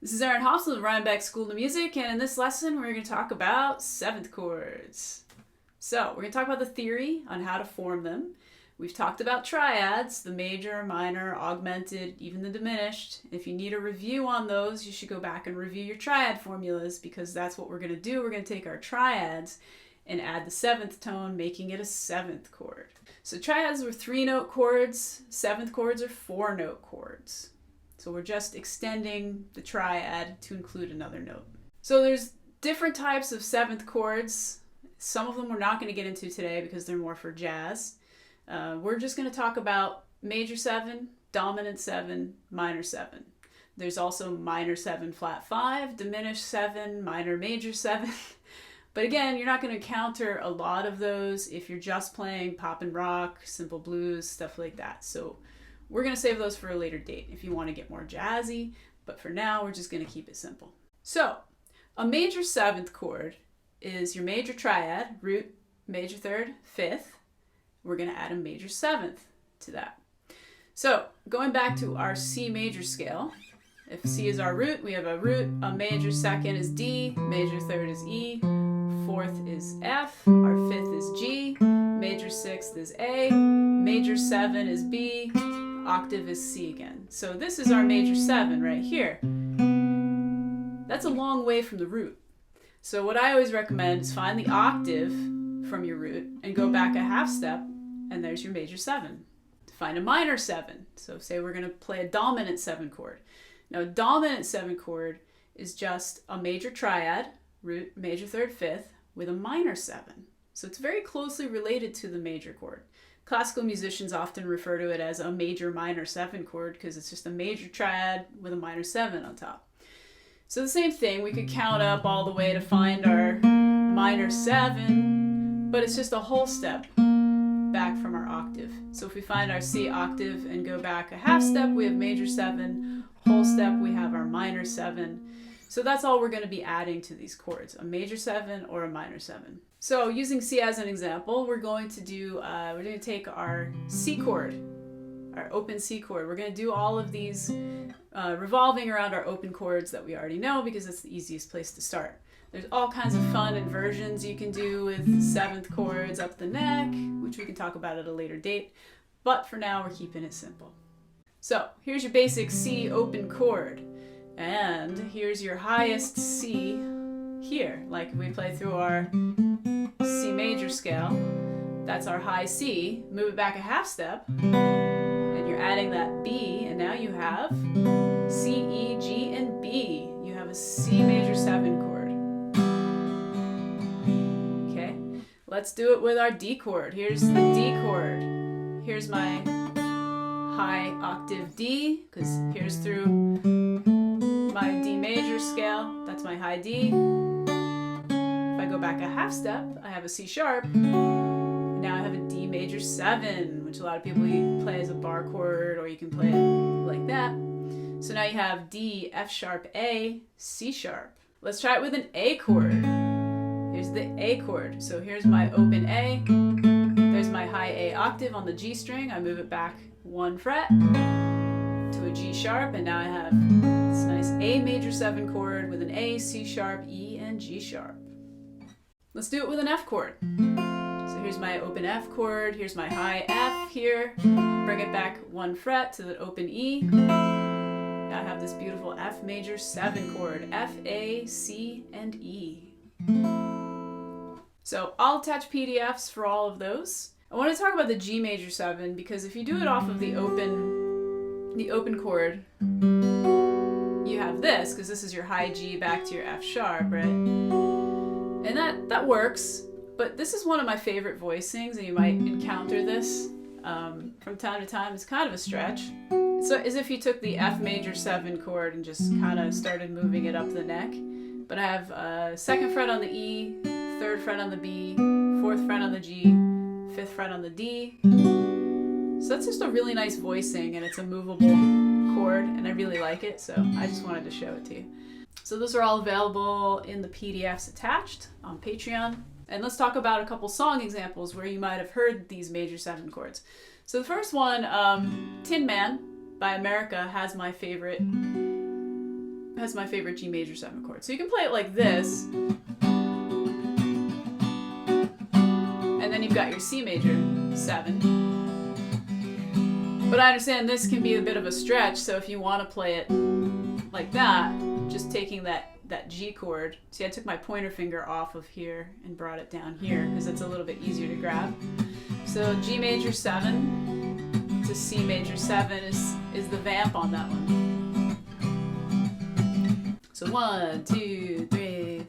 This is Erin Hobson with Rhinebeck School of Music, and in this lesson we're going to talk about seventh chords. So we're going to talk about the theory on how to form them. We've talked about triads, the major, minor, augmented, even the diminished. If you need a review on those, you should go back and review your triad formulas, because that's what we're going to do. We're going to take our triads and add the seventh tone, making it a seventh chord. So triads were 3-note chords, seventh chords are 4-note chords. So we're just extending the triad to include another note. So there's different types of seventh chords. Some of them we're not going to get into today because they're more for jazz. We're just going to talk about major 7, dominant 7, minor 7. There's also minor 7 flat 5, diminished 7, minor major 7. But again, you're not going to encounter a lot of those if you're just playing pop and rock, simple blues, stuff like that. So we're going to save those for a later date if you want to get more jazzy, but for now we're just going to keep it simple. So a major seventh chord is your major triad, root, major third, fifth. We're going to add a major seventh to that. So going back to our C major scale, if C is our root, we have a root, a major second is D, major third is E, fourth is F, our fifth is G, major sixth is A, major 7 is B, octave is C again. So this is our major 7 right here. That's a long way from the root. So what I always recommend is find the octave from your root and go back a half step, and there's your major 7. Find a minor 7. So say we're going to play a dominant 7 chord. Now a dominant 7 chord is just a major triad, root, major third, fifth, with a minor 7. So it's very closely related to the major chord. Classical musicians often refer to it as a major minor 7 chord because it's just a major triad with a minor 7 on top. So the same thing, we could count up all the way to find our minor 7, but it's just a whole step back from our octave. So if we find our C octave and go back a half step, we have major 7, whole step we have our minor 7. So that's all we're going to be adding to these chords, a major 7 or a minor 7. So using C as an example, we're going to take our C chord, our open C chord. We're going to do all of these revolving around our open chords that we already know because it's the easiest place to start. There's all kinds of fun inversions you can do with seventh chords up the neck, which we can talk about at a later date. But for now, we're keeping it simple. So here's your basic C open chord. And here's your highest C here. Like if we play through our C major scale, that's our high C. Move it back a half step, and you're adding that B, and now you have C, E, G, and B. You have a C major 7 chord. Okay, let's do it with our D chord. Here's the D chord. Here's my high octave D, because here's through my D major scale, that's my high D. If I go back a half step, I have a C sharp. And now I have a D major 7, which a lot of people play as a bar chord, or you can play it like that. So now you have D, F sharp, A, C sharp. Let's try it with an A chord. Here's the A chord. So here's my open A. There's my high A octave on the G string. I move it back 1 fret to a G sharp, and now I have this nice A major 7 chord with an A, C sharp, E, and G sharp. Let's do it with an F chord. So here's my open F chord, here's my high F here, bring it back 1 fret to the open E. Now I have this beautiful F major 7 chord, F, A, C, and E. So I'll attach PDFs for all of those. I want to talk about the G major 7 because if you do it off of the open chord, you have this, because this is your high G back to your F sharp, right? And that works, but this is one of my favorite voicings, and you might encounter this from time to time. It's kind of a stretch. It's as if you took the F major 7 chord and just kind of started moving it up the neck. But I have 2nd fret on the E, 3rd fret on the B, 4th fret on the G, 5th fret on the D. So that's just a really nice voicing, and it's a movable chord, and I really like it, so I just wanted to show it to you. So those are all available in the PDFs attached on Patreon. And let's talk about a couple song examples where you might have heard these major 7 chords. So the first one, Tin Man by America, has my favorite has my favorite G major 7 chord. So you can play it like this. And then you've got your C major 7. But I understand this can be a bit of a stretch, so if you want to play it like that, just taking that G chord. See, I took my pointer finger off of here and brought it down here because it's a little bit easier to grab. So G major 7 to C major 7 is the vamp on that one. So 1, 2, 3.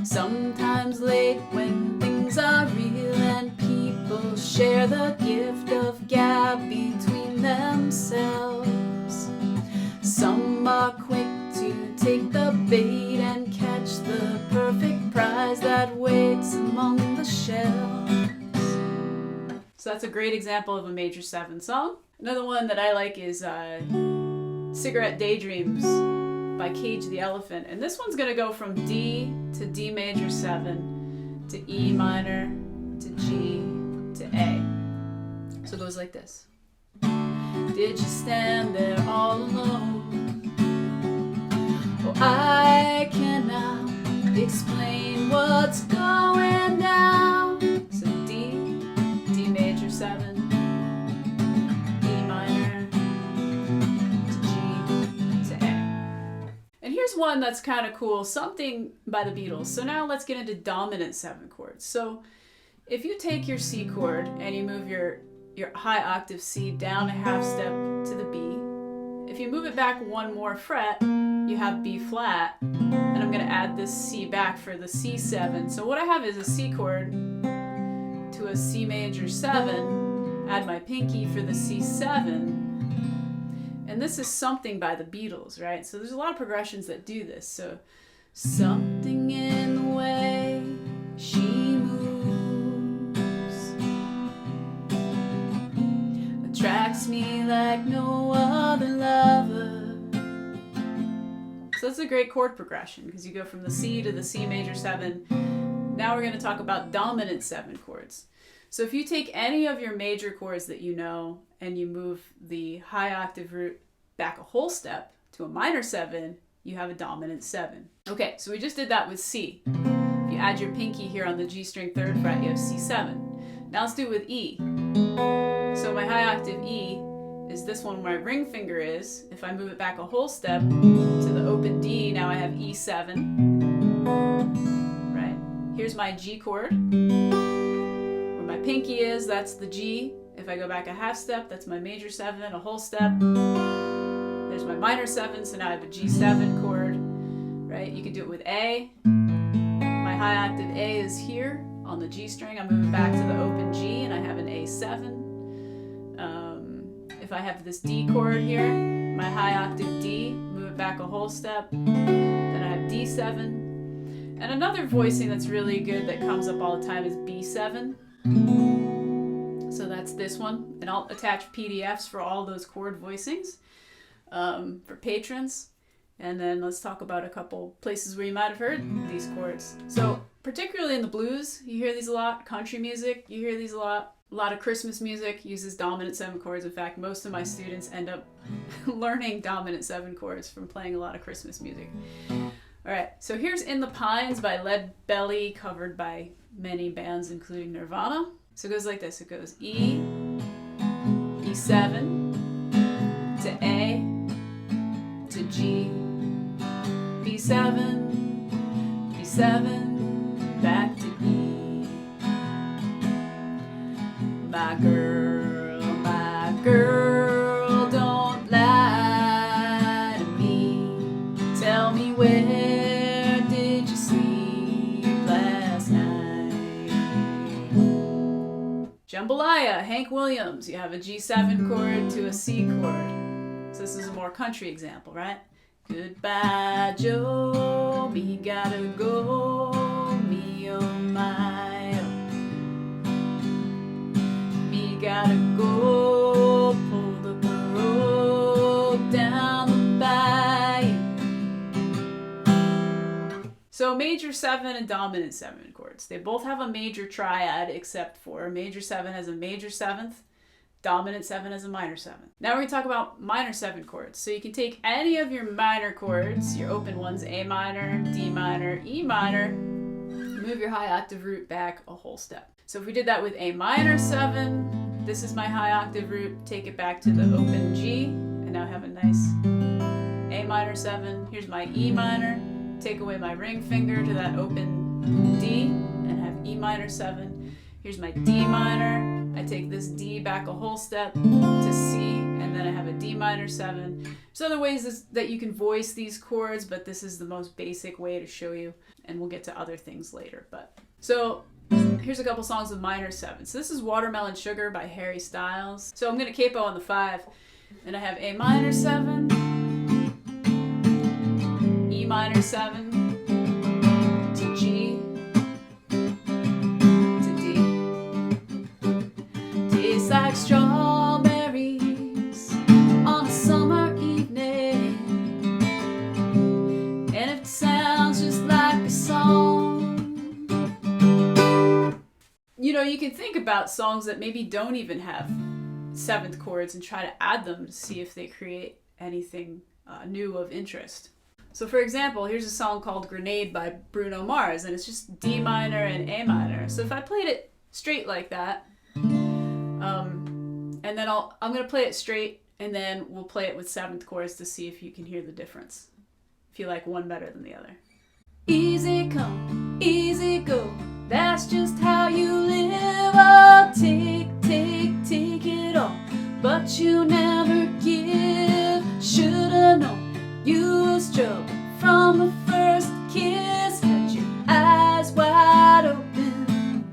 Sometimes late when things are real and people share the gift of gab between themselves. Some are quick to take the bait and catch the perfect prize that waits among the shells. So that's a great example of a major 7 song. Another one that I like is Cigarette Daydreams by Cage the Elephant. And this one's going to go from D to D major 7 to E minor to G to A. So it goes like this. Did you stand there all alone? Well, I cannot explain what's going down. So D major 7, E minor to G to A. And here's one that's kind of cool, Something by the Beatles. So now let's get into dominant 7 chords. So if you take your C chord and you move your high octave C down a half step to the B, if you move it back one more fret, you have B flat, and I'm going to add this C back for the C7. So what I have is a C chord to a C major 7, add my pinky for the C7, and this is Something by the Beatles, right? So there's a lot of progressions that do this. So something in the way she moves attracts me like no other lover. So that's a great chord progression because you go from the C to the C major 7. Now we're going to talk about dominant 7 chords. So if you take any of your major chords that you know and you move the high octave root back a whole step to a minor 7, you have a dominant 7. Okay, so we just did that with C. If you add your pinky here on the G string 3rd fret, you have C7. Now let's do it with E. So my high octave E is this one where my ring finger is. If I move it back a whole step to the open D, now I have E7. Right? Here's my G chord. Where my pinky is, that's the G. If I go back a half step, that's my major 7, a whole step. There's my minor 7, so now I have a G7 chord. Right? You can do it with A. My high octave A is here on the G string. I'm moving back to the open G, and I have an A7. If I have this D chord here, my high octave D, move it back a whole step, then I have D7. And another voicing that's really good that comes up all the time is B7. So that's this one. And I'll attach PDFs for all those chord voicings for patrons. And then let's talk about a couple places where you might have heard these chords. So particularly in the blues, you hear these a lot. Country music, you hear these a lot. A lot of Christmas music uses dominant 7 chords. In fact, most of my students end up learning dominant 7 chords from playing a lot of Christmas music. All right, so here's In the Pines by Lead Belly, covered by many bands, including Nirvana. So it goes like this. It goes E, E7, to A, to G, B7, B7, back to E. My girl, don't lie to me. Tell me, where did you sleep last night? Jambalaya, Hank Williams. You have a G7 chord to a C chord. So this is a more country example, right? Goodbye, Joe, me gotta go, me oh my oh. Me gotta go, pull the rope down the bayou. So major 7 and dominant 7 chords. They both have a major triad, except for major 7 has a major 7th, dominant 7 as a minor 7. Now we're going to talk about minor 7 chords. So you can take any of your minor chords, your open ones, A minor, D minor, E minor, move your high octave root back a whole step. So if we did that with A minor 7, this is my high octave root, take it back to the open G, and now I have a nice A minor 7. Here's my E minor, take away my ring finger to that open D, and have E minor 7. Here's my D minor, I take this D back a whole step to C, and then I have a D minor 7. There's other ways that you can voice these chords, but this is the most basic way to show you, and we'll get to other things later. So here's a couple songs with minor 7. So this is Watermelon Sugar by Harry Styles. So I'm going to capo on the 5, and I have A minor 7, E minor 7, to G, tastes like strawberries on a summer evening, and it sounds just like a song. You know, you can think about songs that maybe don't even have 7th chords and try to add them to see if they create anything new of interest. So for example, here's a song called Grenade by Bruno Mars, and it's just D minor and A minor. So if I played it straight like that, and then I'm going to play it straight, and then we'll play it with 7th chords to see if you can hear the difference, if you like one better than the other. Easy come, easy go, that's just how you live. Oh, take it all, but you never give. Should've known you was trouble from the first kiss. Had your eyes wide open,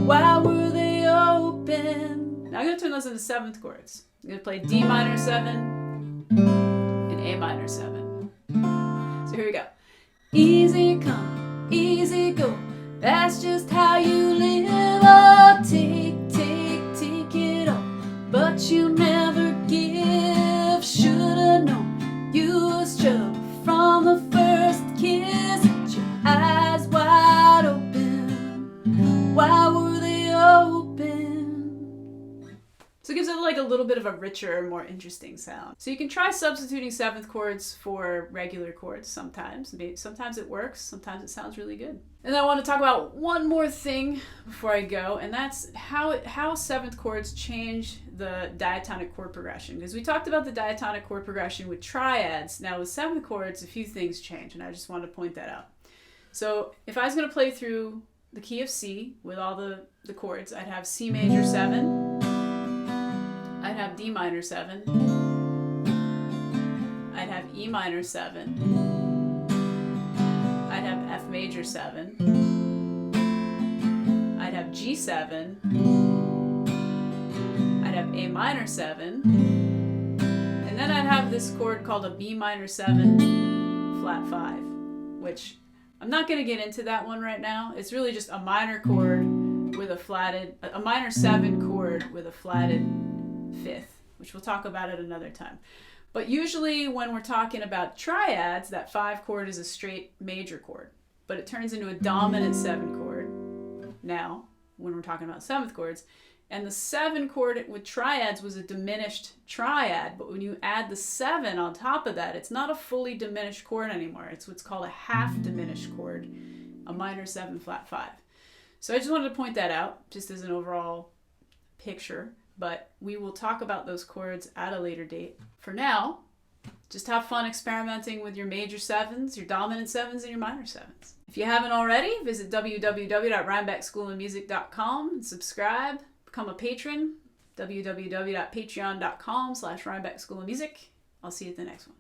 why were they open? Now I'm going to turn those into 7th chords. I'm going to play D minor 7 and A minor 7. So here we go. Easy come, easy go, that's just how you live. Oh, take it all, but you never give. Should've known you was trouble from the first kiss. Had your eyes wide open, why were they open? So it gives it like a little bit of a richer, more interesting sound. So you can try substituting 7th chords for regular chords sometimes. Sometimes it works, sometimes it sounds really good. And I want to talk about one more thing before I go, and that's how 7th chords change the diatonic chord progression. Because we talked about the diatonic chord progression with triads. Now with 7th chords, a few things change, and I just wanted to point that out. So if I was going to play through the key of C with all the chords, I'd have C major 7, I'd have D minor 7, I'd have E minor 7, I'd have F major 7, I'd have G7, I'd have A minor 7, and then I'd have this chord called a B minor 7 flat 5, which I'm not going to get into that one right now. It's really just a minor chord with a minor 7 chord with a flatted 5th, which we'll talk about at another time. But usually when we're talking about triads, that 5 chord is a straight major chord, but it turns into a dominant 7 chord now when we're talking about 7th chords. And the 7 chord with triads was a diminished triad, but when you add the 7 on top of that, it's not a fully diminished chord anymore. It's what's called a half diminished chord, a minor 7 flat 5. So I just wanted to point that out just as an overall picture. But we will talk about those chords at a later date. For now, just have fun experimenting with your major 7s, your dominant 7s, and your minor 7s. If you haven't already, visit www.rhinebeckschoolandmusic.com and subscribe, become a patron, www.patreon.com/rhinebeckschoolofmusic. I'll see you at the next one.